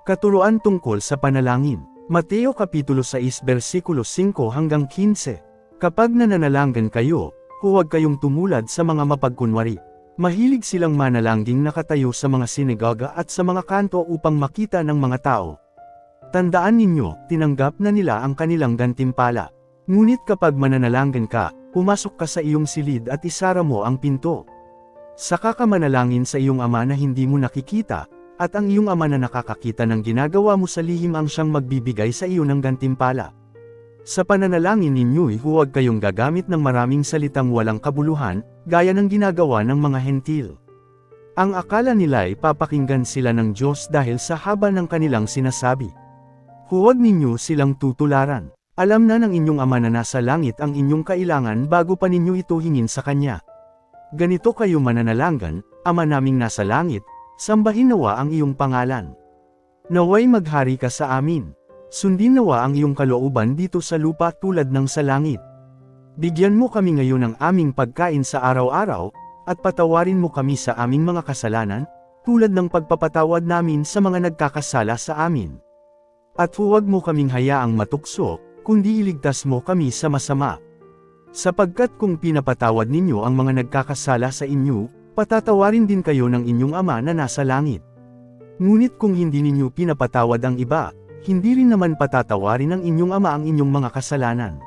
Katuruan tungkol sa panalangin. Mateo Kapitulo 6 versikulo 5 hanggang 15. Kapag nananalangin kayo, huwag kayong tumulad sa mga mapagkunwari. Mahilig silang manalangin nakatayo sa mga sinagoga at sa mga kanto upang makita ng mga tao. Tandaan ninyo, tinanggap na nila ang kanilang gantimpala. Ngunit kapag mananalangin ka, pumasok ka sa iyong silid at isara mo ang pinto. Saka ka manalangin sa iyong ama na hindi mo nakikita, at ang iyong ama na nakakakita ng ginagawa mo sa lihim ang siyang magbibigay sa iyo ng gantimpala. Sa pananalangin ninyo'y huwag kayong gagamit ng maraming salitang walang kabuluhan, gaya ng ginagawa ng mga hentil. Ang akala nila'y papakinggan sila ng Diyos dahil sa haba ng kanilang sinasabi. Huwag ninyo silang tutularan. Alam na ng inyong ama na nasa langit ang inyong kailangan bago pa ninyo ito hingin sa Kanya. Ganito kayo mananalangin, Ama naming nasa langit, sambahin nawa ang iyong pangalan. Naway maghari ka sa amin. Sundin nawa ang iyong kalooban dito sa lupa tulad ng sa langit. Bigyan mo kami ngayon ng aming pagkain sa araw-araw, at patawarin mo kami sa aming mga kasalanan, tulad ng pagpapatawad namin sa mga nagkakasala sa amin. At huwag mo kaming hayaang matukso, kundi iligtas mo kami sa masama. Sapagkat kung pinapatawad ninyo ang mga nagkakasala sa inyo, patatawarin din kayo ng inyong ama na nasa langit. Ngunit kung hindi ninyo pinapatawad ang iba, hindi rin naman patatawarin ng inyong ama ang inyong mga kasalanan.